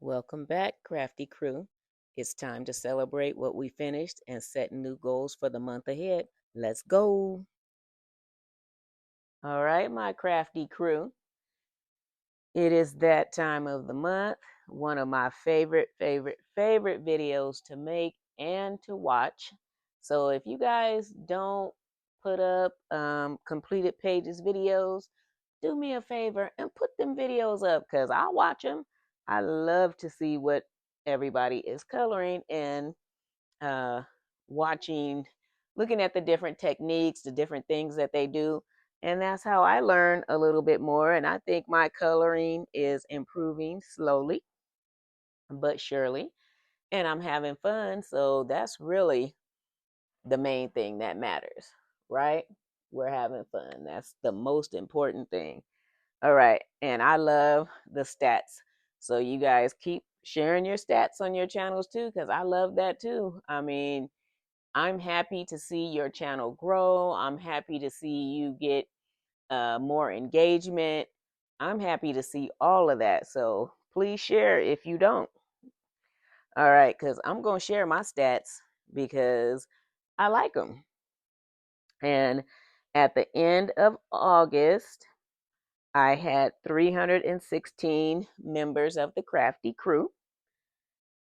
Welcome back, Crafty Crew. It's time to celebrate what we finished and set new goals for the month ahead. Let's go. All right, my Crafty Crew. It is that time of the month. One of my favorite videos to make and to watch. So if you guys don't put up completed pages videos, do me a favor and put them videos up because I'll watch them. I love to see what everybody is coloring and uh, watching, looking at the different techniques, the different things that they do. And that's how I learn a little bit more. And I think my coloring is improving slowly but surely. And I'm having fun. So that's really the main thing that matters, right? We're having fun. That's the most important thing. All right. And I love the stats. So you guys keep sharing your stats on your channels too, because I love that too. I mean, I'm happy to see your channel grow. I'm happy to see you get more engagement. I'm happy to see all of that. So please share if you don't. All right, because I'm going to share my stats because I like them. And at the end of August, I had 316 members of the Crafty Crew,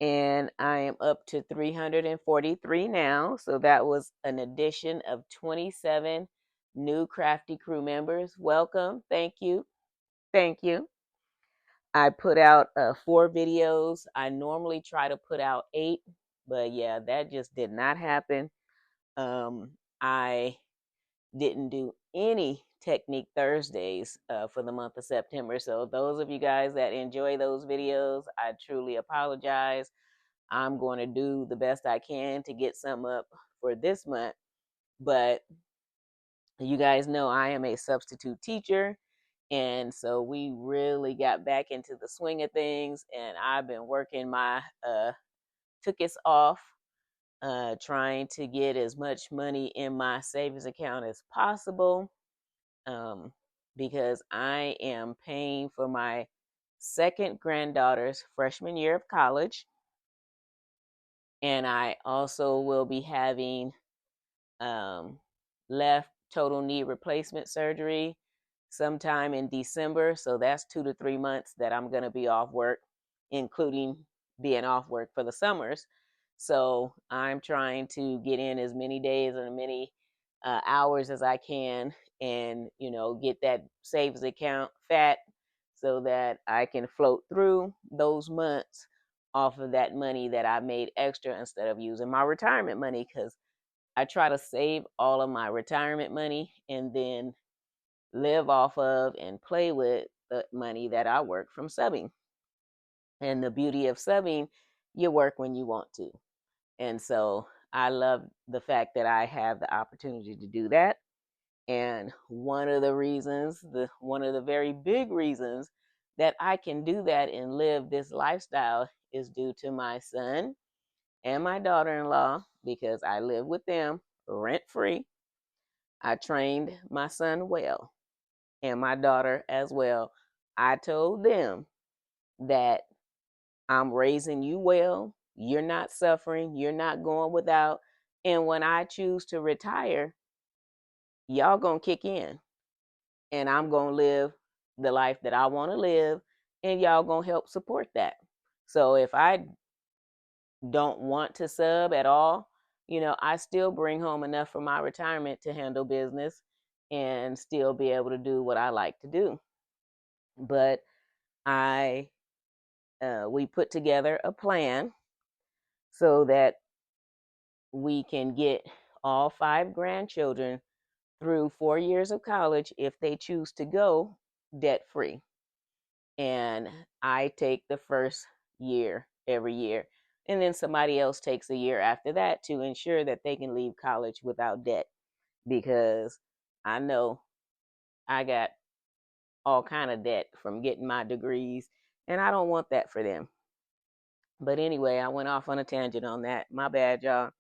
and I am up to 343 now. So that was an addition of 27 new Crafty Crew members. Welcome. Thank you. Thank you. I put out 4 videos. I normally try to put out 8, but yeah, that just did not happen. I didn't do any Technique Thursdays for the month of September. So those of you guys that enjoy those videos, I truly apologize. I'm going to do the best I can to get some up for this month. But you guys know I am a substitute teacher. And so we really got back into the swing of things. And I've been working my took us off, trying to get as much money in my savings account as possible, because I am paying for my second granddaughter's freshman year of college. And I also will be having left total knee replacement surgery sometime in December. So that's 2 to 3 months that I'm going to be off work, including being off work for the summers. So I'm trying to get in as many days and many hours as I can, and get that savings account fat so that I can float through those months off of that money that I made extra instead of using my retirement money, because I try to save all of my retirement money and then live off of and play with the money that I work from subbing. And the beauty of subbing, you work when you want to. And so I love the fact that I have the opportunity to do that. And one of the very big reasons that I can do that and live this lifestyle is due to my son and my daughter-in-law, because I live with them rent free. I trained my son well and my daughter as well. I told them that I'm raising you well. You're not suffering. You're not going without. And when I choose to retire, y'all going to kick in and I'm going to live the life that I want to live, and y'all going to help support that. So if I don't want to sub at all, I still bring home enough for my retirement to handle business and still be able to do what I like to do. But I we put together a plan so that we can get all 5 grandchildren through 4 years of college if they choose to go debt free. And I take the first year every year. And then somebody else takes a year after that to ensure that they can leave college without debt. Because I know I got all kind of debt from getting my degrees, and I don't want that for them. But anyway, I went off on a tangent on that. My bad, y'all.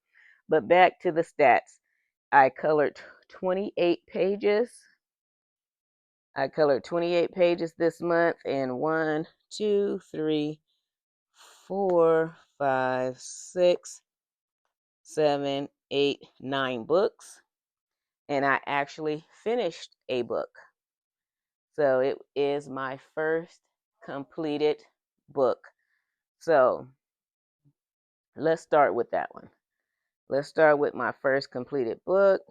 But back to the stats. I colored 28 pages. I colored 28 pages this month, and 1, 2, 3, 4, 5, 6, 7, 8, 9 books. And I actually finished a book. So it is my first completed book. So let's start with that one. Let's start with my first completed book.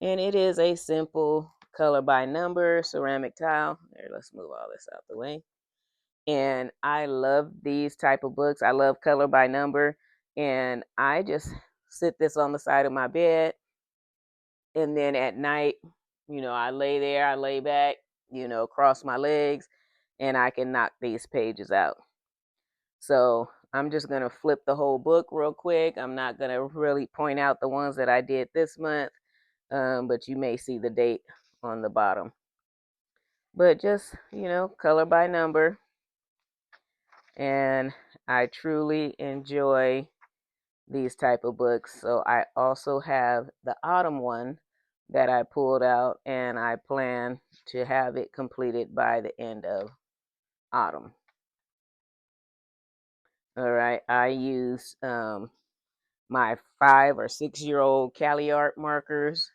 And it is a simple color by number ceramic tile. There, let's move all this out the way. And I love these type of books. I love color by number. And I just sit this on the side of my bed. And then at night, I lay there, I lay back, cross my legs, and I can knock these pages out. So I'm just going to flip the whole book real quick. I'm not going to really point out the ones that I did this month, but you may see the date on the bottom. But just, color by number. And I truly enjoy these type of books. So I also have the autumn one that I pulled out, and I plan to have it completed by the end of autumn. All right, I use my 5 or 6 year old Cali art markers,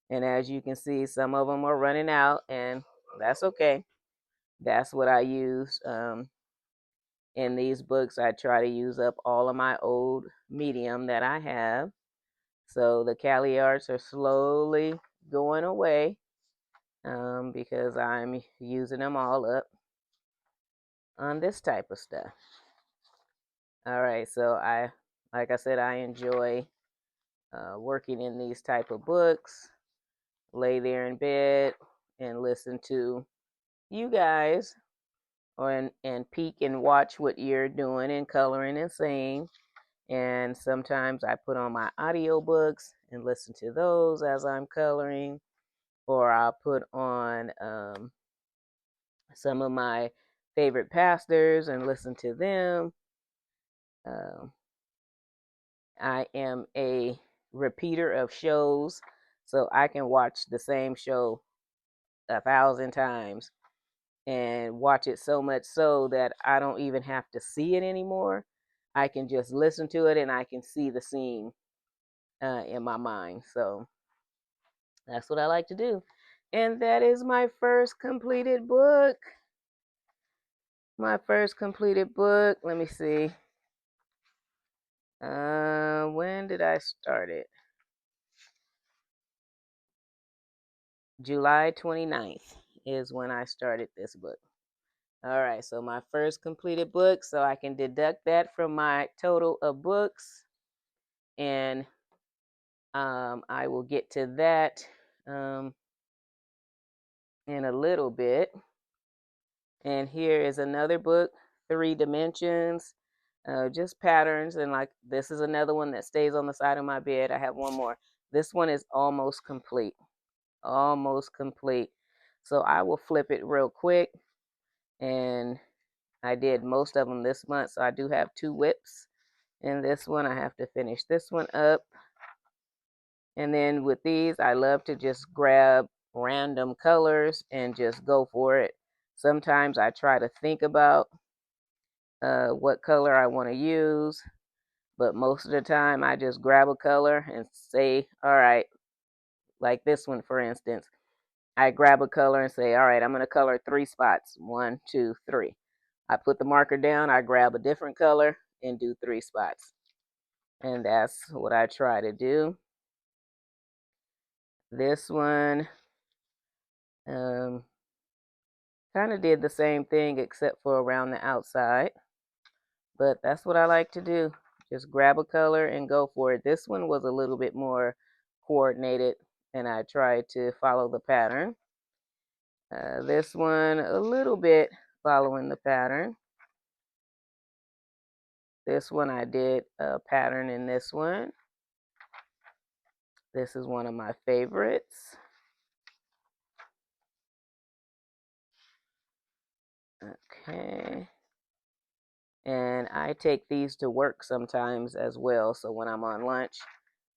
and as you can see, some of them are running out, and that's okay. That's what I use. In these books, I try to use up all of my old medium that I have. So the Cali arts are slowly going away because I'm using them all up on this type of stuff. All right, so like I said, I enjoy working in these type of books. Lay there in bed and listen to you guys, and peek and watch what you're doing and coloring and saying. And sometimes I put on my audiobooks and listen to those as I'm coloring, or I'll put on some of my favorite pastors and listen to them. I am a repeater of shows, so I can watch the same show 1,000 times and watch it so much so that I don't even have to see it anymore. I can just listen to it and I can see the scene in my mind. So that's what I like to do. And that is my first completed book. My first completed book. Let me see. When did I start it? July 29th is when I started this book. All right, so my first completed book, so I can deduct that from my total of books, and I will get to that in a little bit. And here is another book, 3 Dimensions, just patterns, and like this is another one that stays on the side of my bed. I have one more. This one is almost complete. Almost complete. So I will flip it real quick, and I did most of them this month, so I do have 2 whips in this one. I have to finish this one up. And then with these, I love to just grab random colors and just go for it. Sometimes I try to think about what color I want to use, but most of the time I just grab a color and say, all right, like this one, for instance. I grab a color and say, all right, I'm going to color 3 spots. 1, 2, 3. I put the marker down, I grab a different color and do 3 spots. And that's what I try to do. This one kind of did the same thing except for around the outside. But that's what I like to do. Just grab a color and go for it. This one was a little bit more coordinated, and I tried to follow the pattern. This one, a little bit following the pattern. This one, I did a pattern in this one. This is one of my favorites. Okay. And I take these to work sometimes as well. So when I'm on lunch,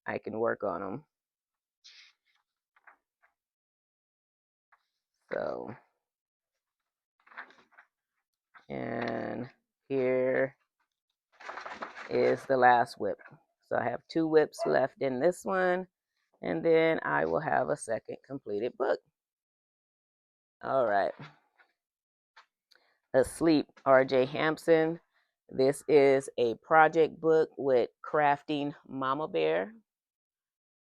I can work on them. So, and here is the last whip. So I have 2 whips left in this one, and then I will have a second completed book. All right. Asleep, R.J. Hampson. This is a project book with Crafting Mama Bear.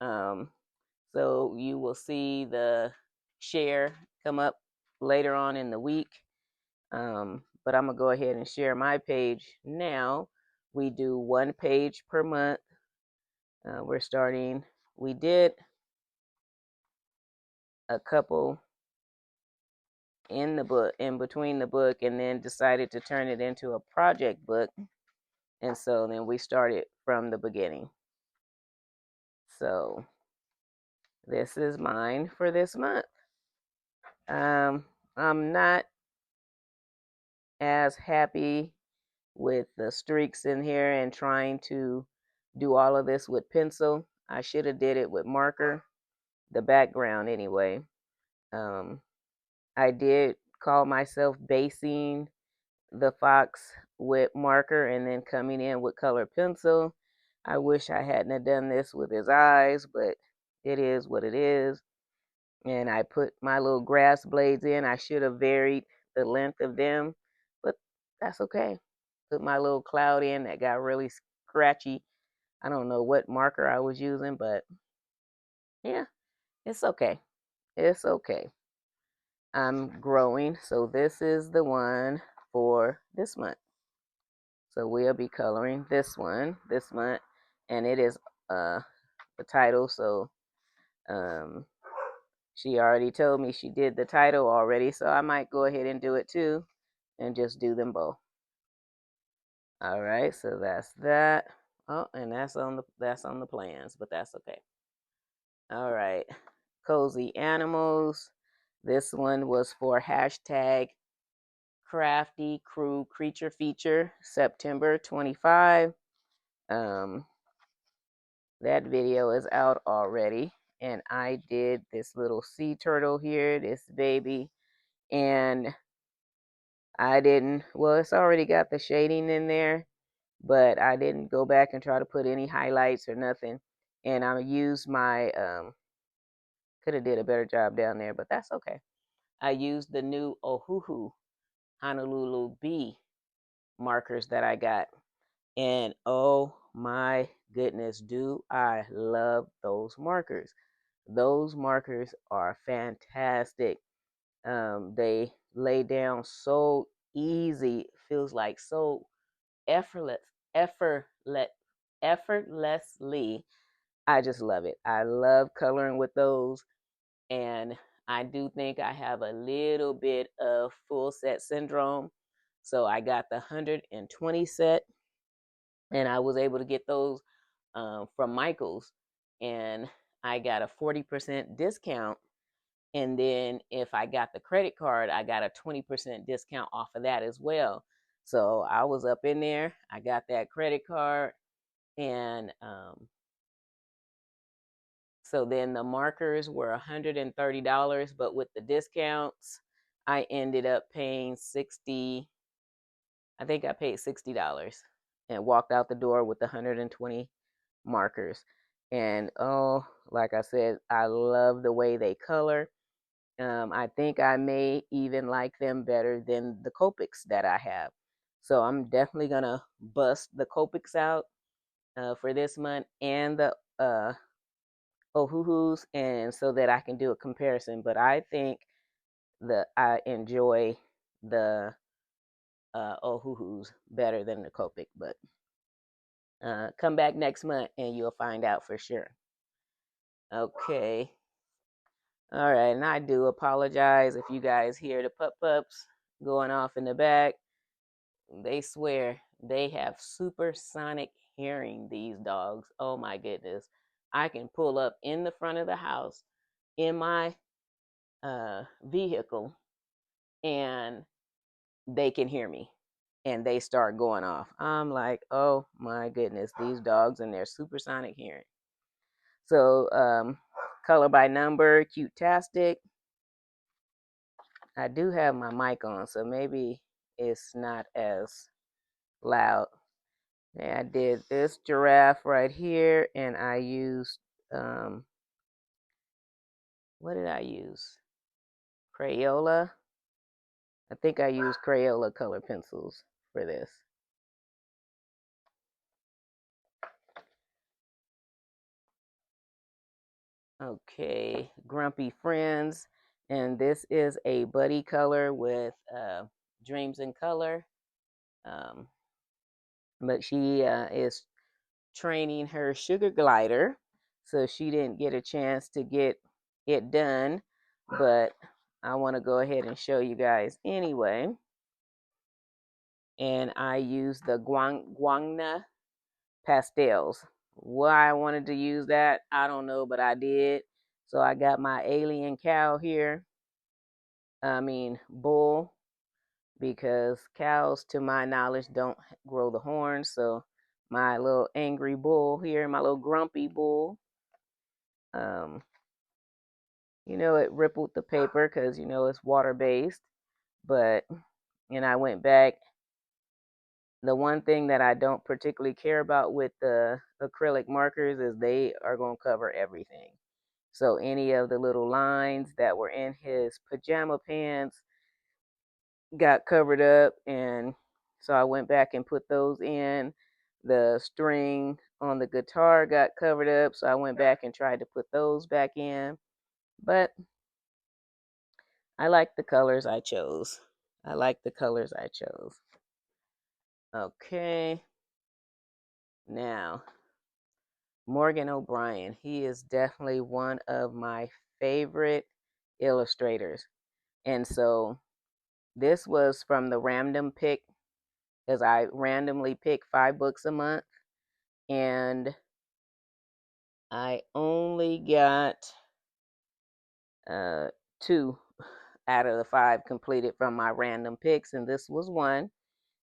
So you will see the share come up later on in the week. But I'm going to go ahead and share my page now. We do 1 page per month. We did a couple in the book, in between the book, and then decided to turn it into a project book. And so then we started from the beginning. So this is mine for this month. I'm not as happy with the streaks in here and trying to do all of this with pencil. I should have did it with marker, the background anyway. I did call myself basing the fox with marker and then coming in with colored pencil. I wish I hadn't have done this with his eyes, but it is what it is. And I put my little grass blades in. I should have varied the length of them, but that's okay. Put my little cloud in that got really scratchy. I don't know what marker I was using, but yeah, it's okay. It's okay. I'm growing, so this is the one for this month. So we'll be coloring this one this month, and it is the title. So she already told me she did the title already, so I might go ahead and do it too, and just do them both. All right, so that's that. Oh, and that's on the plans, but that's okay. All right, Cozy Animals. This one was for hashtag Crafty Crew Creature Feature, September 25. That video is out already, and I did this little sea turtle here, this baby, and it's already got the shading in there, but I didn't go back and try to put any highlights or nothing. And I used my, could have did a better job down there, but that's okay. I used the new Ohuhu Honolulu Bee markers that I got. And oh my goodness, do I love those markers. Those markers are fantastic. They lay down so easy, feels like so effortlessly. I just love it. I love coloring with those, and I do think I have a little bit of full set syndrome. So I got the 120 set, and I was able to get those from Michaels, and I got a 40% discount. And then if I got the credit card, I got a 20% discount off of that as well. So I was up in there. I got that credit card, and so then the markers were $130, but with the discounts, I ended up paying 60. I think I paid $60 and walked out the door with the 120 markers. And oh, like I said, I love the way they color. I think I may even like them better than the Copics that I have. So I'm definitely gonna bust the Copics out for this month and the Ohuhus, and so that I can do a comparison. But I think I enjoy the Ohuhus better than the Copic. But come back next month and you'll find out for sure. Okay. All right, and I do apologize if you guys hear the pups going off in the back. They swear they have supersonic hearing, these dogs. Oh my goodness. I can pull up in the front of the house in my vehicle, and they can hear me, and they start going off. I'm like, oh my goodness, these dogs and their supersonic hearing. So color by number, cute-tastic. I do have my mic on, so maybe it's not as loud. Yeah, I did this giraffe right here, and I used, um, what did I use? Crayola. I think I used Crayola color pencils for this. Okay, Grumpy Friends. And this is a buddy color with Dreams in Color. Um, but she is training her sugar glider, so she didn't get a chance to get it done. But I want to go ahead and show you guys anyway. And I used the Guangna pastels. Why I wanted to use that, I don't know, but I did. So I got my alien cow here. I mean, bull, because cows, to my knowledge, don't grow the horns. So my little angry bull here, my little grumpy bull, um, it rippled the paper because, it's water based. But, and I went back. The one thing that I don't particularly care about with the acrylic markers is they are going to cover everything. So any of the little lines that were in his pajama pants got covered up, and so I went back and put those in. The string on the guitar got covered up, so I went back and tried to put those back in. But I like the colors I chose. I like the colors I chose. Okay. Now, Morgan O'Brien. He is definitely one of my favorite illustrators. And so this was from the random pick, because I randomly pick 5 books a month. And I only got 2 out of the 5 completed from my random picks, and this was one.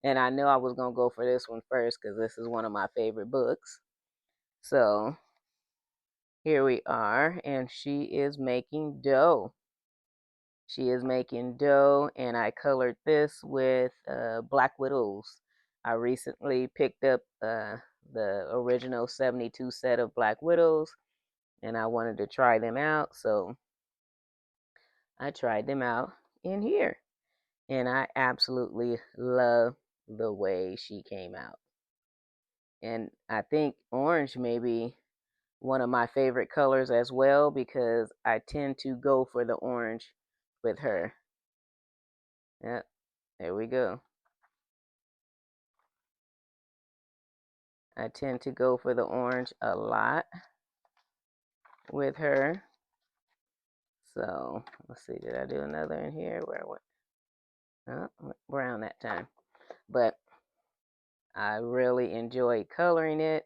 And I knew I was going to go for this one first because this is one of my favorite books. So here we are, and she is making dough. She is making dough, and I colored this with Black Widows. I recently picked up the original 72 set of Black Widows, and I wanted to try them out, so I tried them out in here, and I absolutely love the way she came out. And I think orange may be one of my favorite colors as well, because I tend to go for the orange with her. Yep, there we go. I tend to go for the orange a lot with her. So let's see, did I do another in here? Where I went? Oh, brown that time. But I really enjoyed coloring it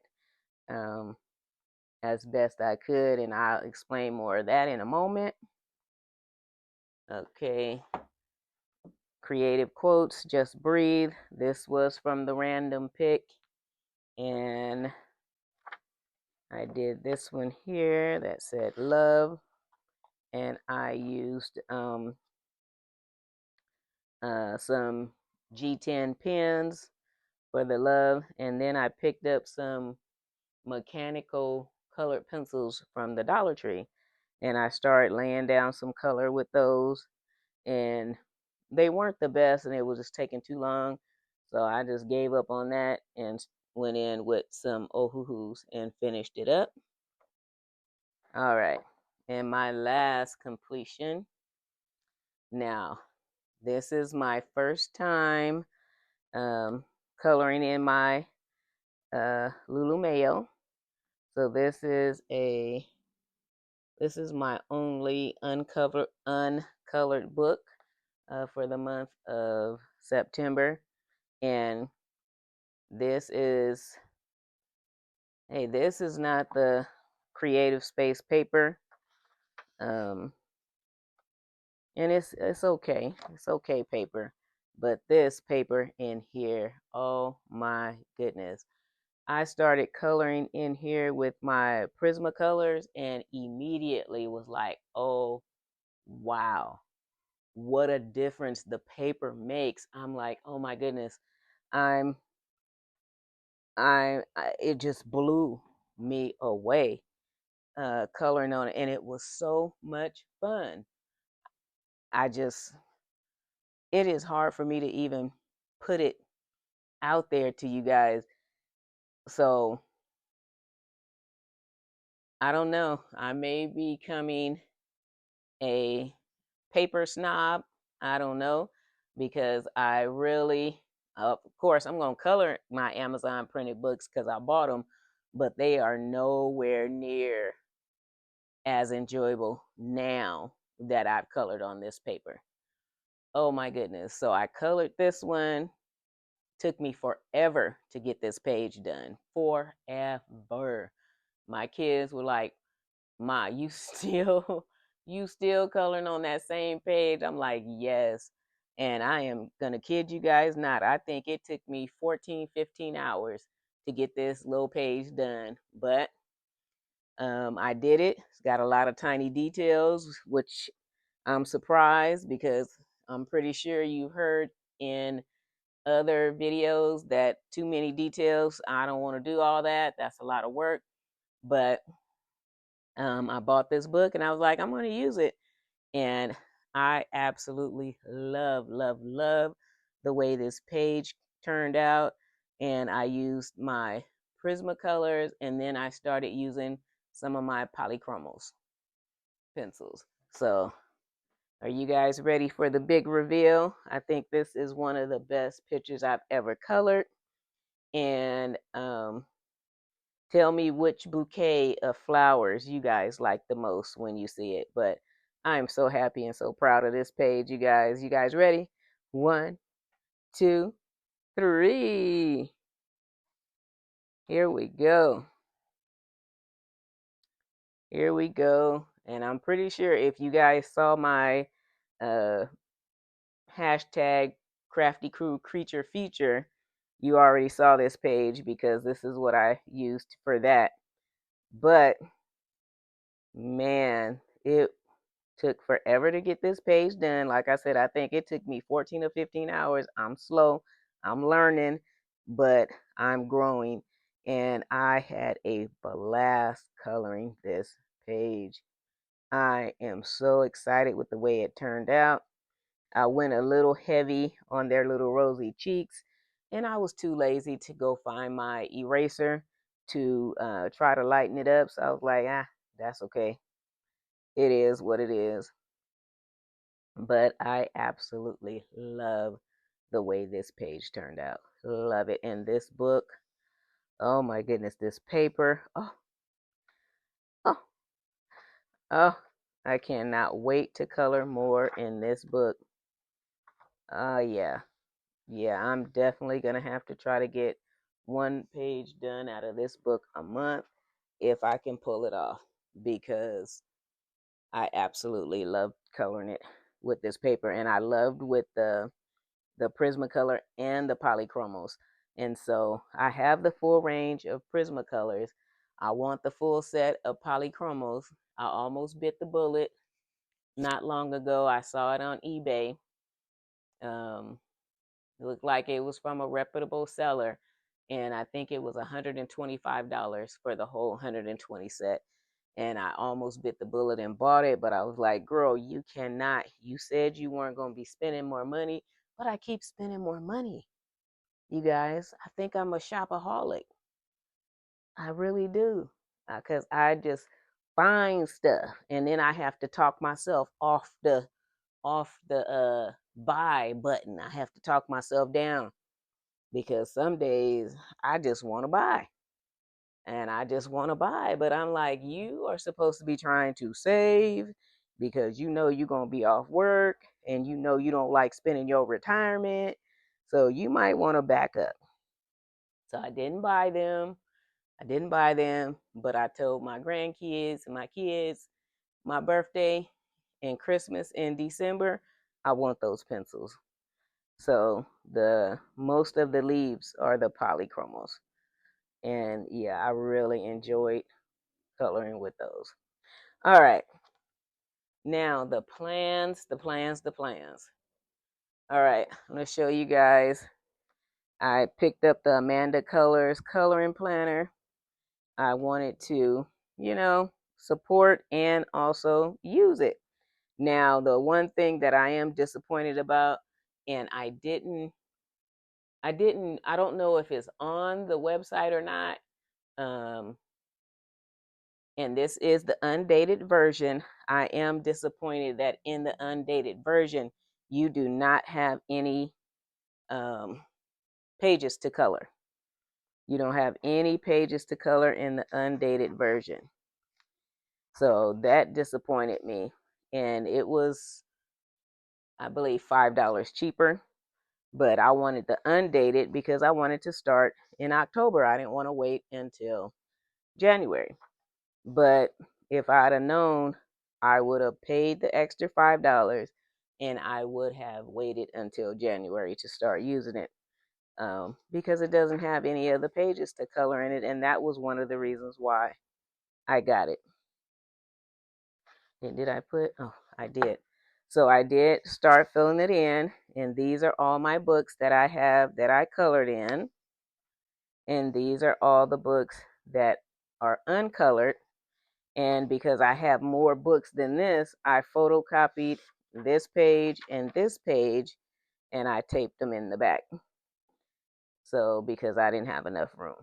as best I could, and I'll explain more of that in a moment. Okay. Creative quotes, just breathe. This was from the random pick, and I did this one here that said love, and I used some G10 pens for the love, and then I picked up some mechanical colored pencils from the Dollar Tree, and I started laying down some color with those, and they weren't the best, and it was just taking too long, so I just gave up on that and went in with some Ohuhus and finished it up. All right, and my last completion. Now, this is my first time coloring in my Lulu Mayo. So this is my only uncolored book for the month of September, and this is this is not the Creative Space paper, and it's okay. It's okay paper, but this paper in here, oh my goodness. I started coloring in here with my Prismacolors and immediately was like, oh, wow, what a difference the paper makes. I'm like, oh my goodness, I'm it just blew me away coloring on it, and it was so much fun. I just it is hard for me to even put it out there to you guys. So I don't know. I may be becoming a paper snob. I don't know because I really, of course, I'm going to color my Amazon printed books because I bought them, but they are nowhere near as enjoyable now that I've colored on this paper. Oh my goodness. So I colored this one. Took me forever to get this page done. Forever. My kids were like, "Ma, you still coloring on that same page?" I'm like, "Yes." And I am going to kid you guys not. I think it took me 14, 15 hours to get this little page done. But I did it. It's got a lot of tiny details, which I'm surprised because I'm pretty sure you've heard in other videos that too many details. I don't want to do all that. That's a lot of work. But I bought this book and I was like, I'm going to use it. And I absolutely love, love, love the way this page turned out. And I used my Prismacolors, and then I started using some of my Polychromos pencils. So are you guys ready for the big reveal? I think this is one of the best pictures I've ever colored. And tell me which bouquet of flowers you guys like the most when you see it. But I'm so happy and so proud of this page, you guys. You guys ready? 1, 2, 3. Here we go. Here we go. And I'm pretty sure if you guys saw my uh, hashtag Crafty Crew Creature feature, you already saw this page because this is what I used for that. But man, it took forever to get this page done. Like I said, I think it took me 14 or 15 hours. I'm slow, I'm learning, but I'm growing. And I had a blast coloring this page. I am so excited with the way it turned out. I went a little heavy on their little rosy cheeks, and I was too lazy to go find my eraser to try to lighten it up. So I was like, that's okay. It is what it is. But I absolutely love the way this page turned out. Love it. And this book, oh my goodness, this paper. Oh, oh, oh. I cannot wait to color more in this book. Yeah. Yeah, I'm definitely going to have to try to get one page done out of this book a month if I can pull it off because I absolutely loved coloring it with this paper, and I loved with the Prismacolor and the Polychromos. And so I have the full range of Prismacolors. I want the full set of Polychromos. I almost bit the bullet not long ago. I saw it on eBay. It looked like it was from a reputable seller, and I think it was $125 for the whole 120 set. And I almost bit the bullet and bought it, but I was like, girl, you cannot. You said you weren't going to be spending more money, but I keep spending more money. You guys, I think I'm a shopaholic. I really do. Because I just find stuff, and then I have to talk myself off the buy button. I have to talk myself down because some days I just want to buy and I just want to buy. But I'm like, you are supposed to be trying to save because you know you're going to be off work and you know you don't like spending your retirement. So you might want to back up. So I didn't buy them. But I told my grandkids and my kids my birthday and Christmas in December, I want those pencils. So the most of the leaves are the Polychromos. And yeah, I really enjoyed coloring with those. All right. Now the plans. All right, I'm gonna show you guys I picked up the Amanda Colors coloring planner. I wanted to, support and also use it. Now, the one thing that I am disappointed about, and I don't know if it's on the website or not. Um, and this is the undated version. I am disappointed that in the undated version, you do not have any pages to color. You don't have any pages to color in the undated version. So that disappointed me. And it was, I believe, $5 cheaper. But I wanted the undated because I wanted to start in October. I didn't want to wait until January. But if I'd have known, I would have paid the extra $5 and I would have waited until January to start using it. Because it doesn't have any other pages to color in it. And that was one of the reasons why I got it. And did I put? Oh, I did. So I did start filling it in. And these are all my books that I have that I colored in. And these are all the books that are uncolored. And because I have more books than this, I photocopied this page and this page and I taped them in the back. So because I didn't have enough room.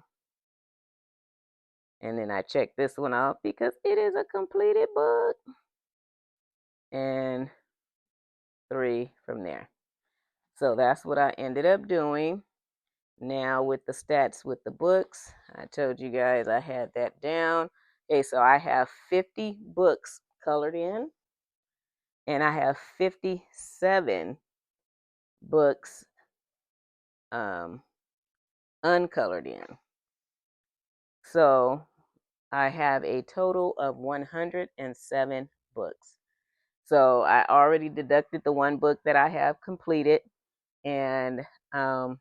And then I checked this one off because it is a completed book. And 3 from there. So that's what I ended up doing. Now with the stats with the books, I told you guys I had that down. Okay, so I have 50 books colored in, and I have 57 books uncolored in. So I have a total of 107 books. So I already deducted the one book that I have completed, and I'll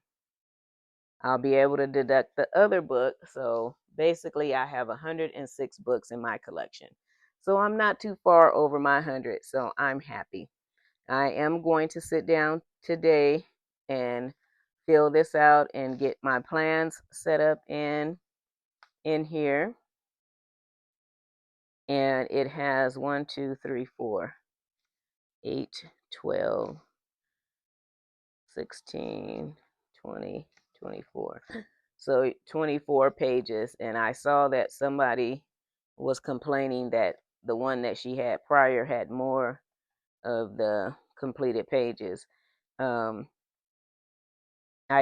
be able to deduct the other book. So basically, I have 106 books in my collection. So I'm not too far over my 100. So I'm happy. I am going to sit down today and fill this out and get my plans set up in here. And it has 1, 2, 3, 4, 8, 12, 16, 20, 24. So 24 pages. And I saw that somebody was complaining that the one that she had prior had more of the completed pages. I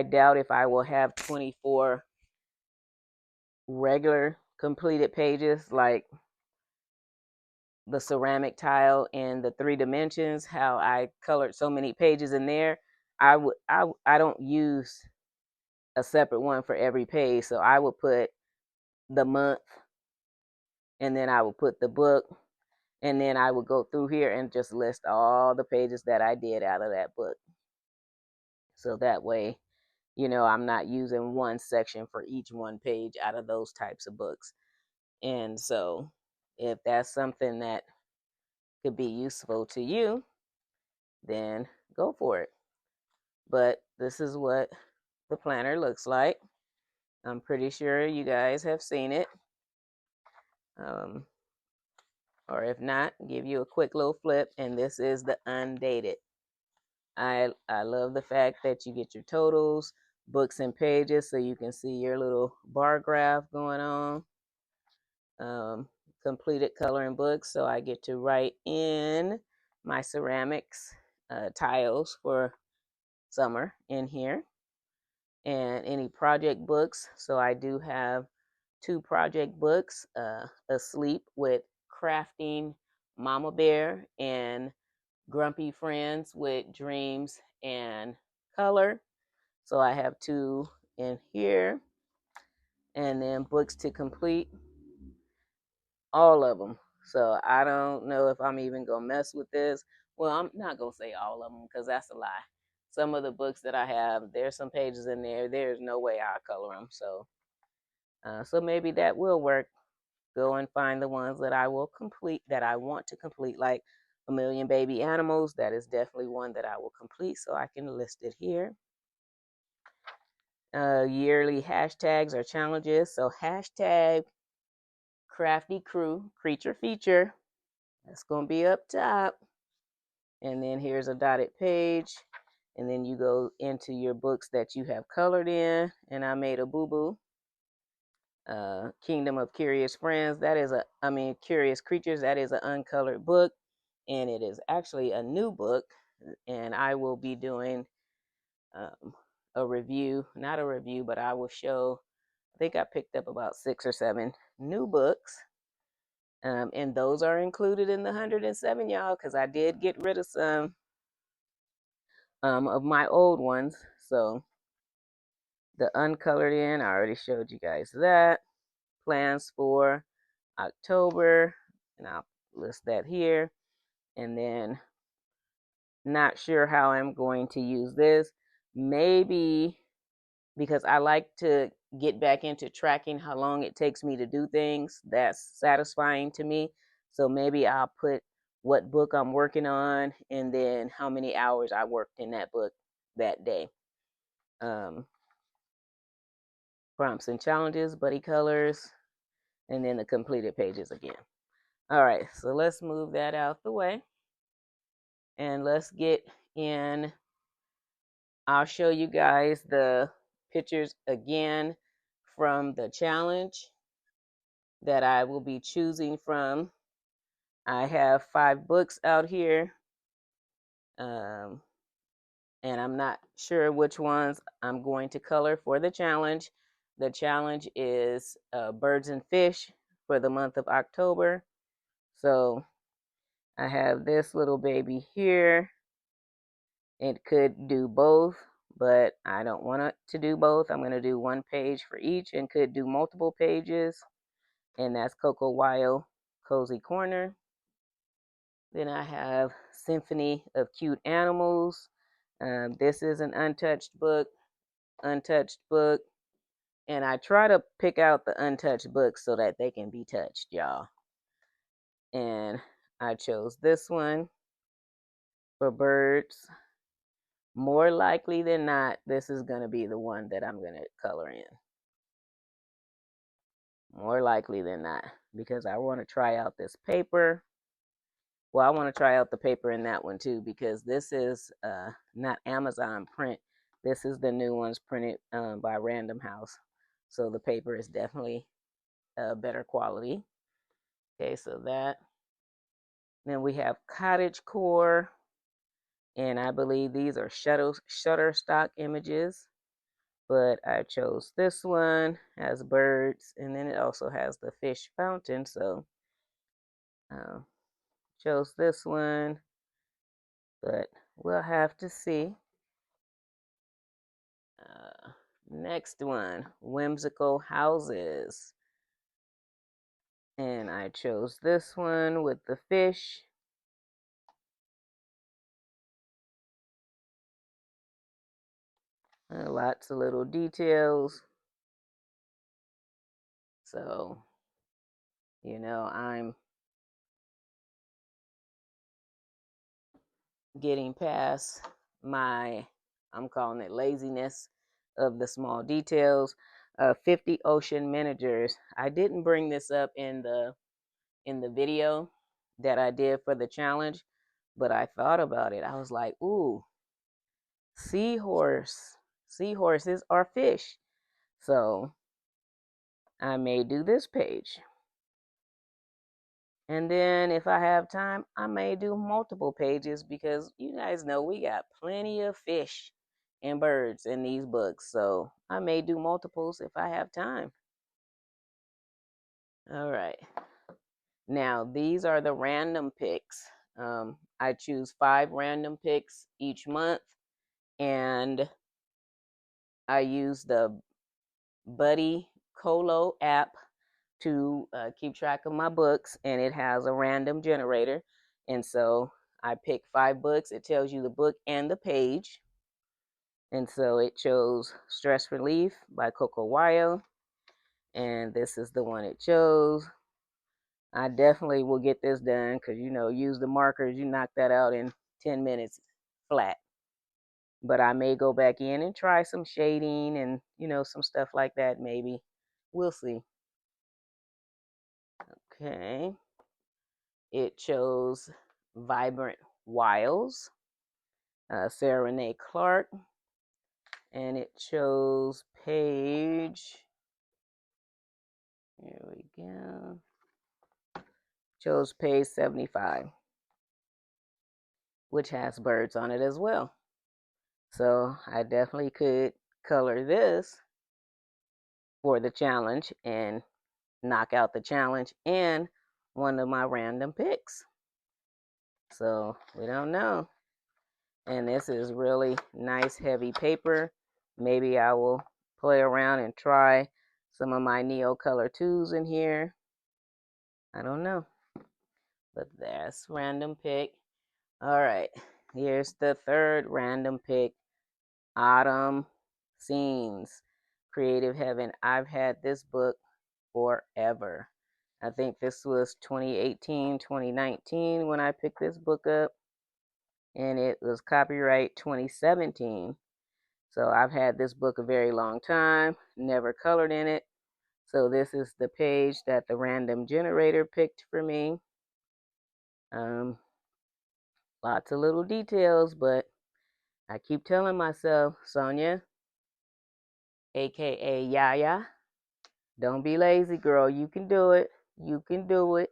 doubt if I will have 24 regular completed pages like the ceramic tile and the 3 dimensions, how I colored so many pages in there. I don't use a separate one for every page. So I would put the month, and then I would put the book, and then I would go through here and just list all the pages that I did out of that book. So that way, I'm not using one section for each one page out of those types of books. And so if that's something that could be useful to you, then go for it. But this is what the planner looks like. I'm pretty sure you guys have seen it. Or if not, give you a quick little flip. And this is the undated. I love the fact that you get your totals, books and pages, so you can see your little bar graph going on. Completed coloring books, so I get to write in my ceramics tiles for summer in here. And any project books, so I do have 2 project books, Asleep with Crafting Mama Bear and Grumpy Friends with Dreams and Color. So I have 2 in here. And then books to complete, all of them. So I don't know if I'm even going to mess with this. Well, I'm not going to say all of them because that's a lie. Some of the books that I have, there's some pages in there. There's no way I'll color them. So maybe that will work. Go and find the ones that I will complete, that I want to complete, like A Million Baby Animals. That is definitely one that I will complete, so I can list it here. yearly hashtags or challenges. So hashtag Crafty Crew Creature Feature. That's going to be up top. And then here's a dotted page. And then you go into your books that you have colored in. And I made a boo-boo. Kingdom of Curious Friends. Curious Creatures. That is an uncolored book. And it is actually a new book. And I will be doing a review. Not a review, but I will show. I think I picked up about 6 or 7 new books. And those are included in the 107, y'all, because I did get rid of some of my old ones. So the uncolored in, I already showed you guys that. Plans for October, and I'll list that here. And then not sure how I'm going to use this. Maybe because I like to get back into tracking how long it takes me to do things. That's satisfying to me. So maybe I'll put what book I'm working on and then how many hours I worked in that book that day. Prompts and challenges, buddy colors, and then the completed pages again. All right, so let's move that out the way. And let's get in. I'll show you guys the pictures again from the challenge that I will be choosing from. I have 5 books out here. And I'm not sure which ones I'm going to color for the challenge. The challenge is Birds and Fish for the month of October. So I have this little baby here. It could do both, but I don't want it to do both. I'm going to do 1 page for each and could do multiple pages. And that's Coco Wyo Cozy Corner. Then I have Symphony of Cute Animals. This is an untouched book. And I try to pick out the untouched books so that they can be touched, y'all. And I chose this one for birds. More likely than not, this is going to be the one that I'm going to color in. More likely than not, because I want to try out this paper. Well, I want to try out the paper in that one too, because this is not Amazon print. This is the new ones printed by Random House. So the paper is definitely better quality. Okay, so that. Then we have Cottage Core. And I believe these are Shutterstock images. But I chose this one, has birds, and then it also has the fish fountain. So chose this one, but we'll have to see. Next one, Whimsical Houses. And I chose this one with the fish. Lots of little details. So, you know, I'm getting past I'm calling it laziness of the small details. 50 ocean miniatures. I didn't bring this up in the video that I did for the challenge, but I thought about it. I was like, ooh, seahorses are fish. So I may do this page. And then if I have time, I may do multiple pages because you guys know we got plenty of fish and birds in these books. So I may do multiples if I have time. All right. Now, these are the random picks. I choose 5 random picks each month, and I use the Buddy Colo app to keep track of my books, and it has a random generator. And so I pick 5 books. It tells you the book and the page. And so it chose Stress Relief by Coco Wyo. And this is the one it chose. I definitely will get this done because, you know, use the markers. You knock that out in 10 minutes flat. but I may go back in and try some shading and, some stuff like that maybe. We'll see. Okay. It chose Vibrant Wiles, Sarah Renee Clark, and it chose page, here we go, chose page 75, which has birds on it as well. So I definitely could color this for the challenge and knock out the challenge and one of my random picks. So we don't know. And this is really nice heavy paper. Maybe I will play around and try some of my Neocolor 2s in here. I don't know. But that's random pick. All right. Here's the third random pick. Autumn Scenes. Creative Heaven. I've had this book forever. I think this was 2018, 2019 when I picked this book up. And it was copyright 2017. So I've had this book a very long time, never colored in it. So this is the page that the random generator picked for me. Lots of little details, but I keep telling myself, Sonia, aka Yaya, don't be lazy, girl. You can do it. You can do it.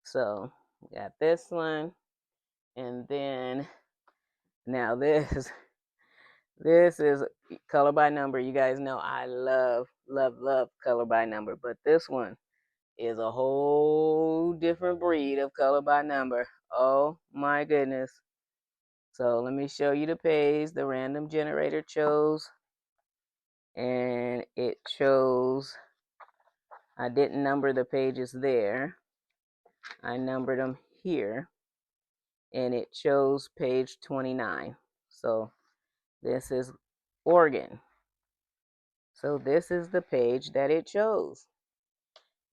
So got this one, and then now this is color by number. You guys know I love color by number, but this one is a whole different breed of color by number. Oh my goodness. So let me show you the page the random generator chose. And it chose, I didn't number the pages there. I numbered them here. And it chose page 29. So this is Oregon. So this is the page that it chose.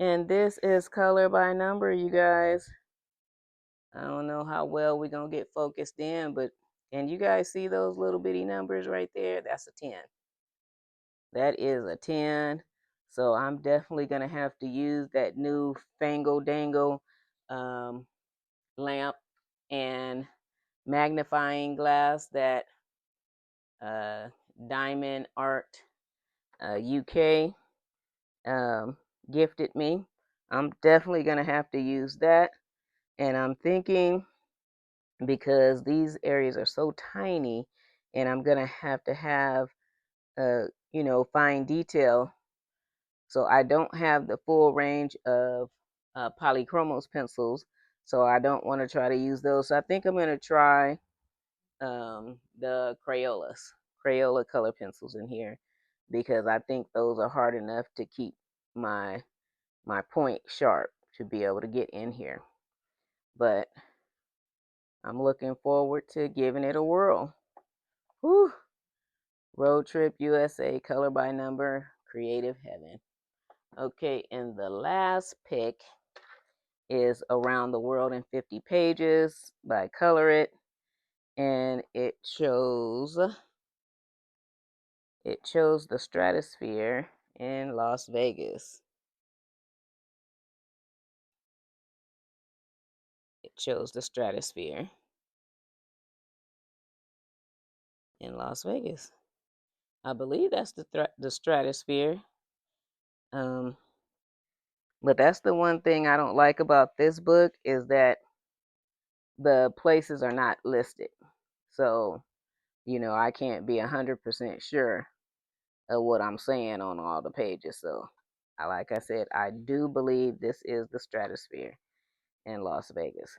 And this is color by number, you guys. I don't know how well we're going to get focused in, but can you guys see those little bitty numbers right there? That's a 10. That is a 10. So I'm definitely going to have to use that new Fango Dango lamp and magnifying glass that Diamond Art UK gifted me. I'm definitely going to have to use that. And I'm thinking, because these areas are so tiny and I'm going to have fine detail. So I don't have the full range of Polychromos pencils, so I don't want to try to use those. So I think I'm going to try the Crayola color pencils in here, because I think those are hard enough to keep my point sharp to be able to get in here. But I'm looking forward to giving it a whirl. Whew. Road Trip USA, color by number, Creative Heaven. Okay, and the last pick is Around the World in 50 Pages by Color It. And it chose the Stratosphere in Las Vegas. It chose the Stratosphere in Las Vegas. I believe that's the Stratosphere. But that's the one thing I don't like about this book, is that the places are not listed. So, I can't be 100% sure of what I'm saying on all the pages. So, like I said, I do believe this is the Stratosphere in Las Vegas.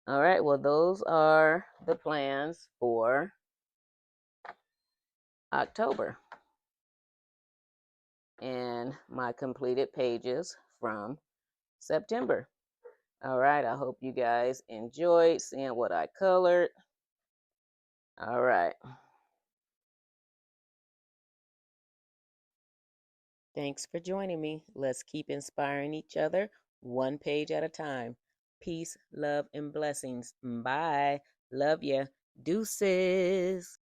All right, well, those are the plans for October and my completed pages from September. All right, I hope you guys enjoyed seeing what I colored. All right. Thanks for joining me. Let's keep inspiring each other one page at a time. Peace, love, and blessings. Bye. Love ya. Deuces.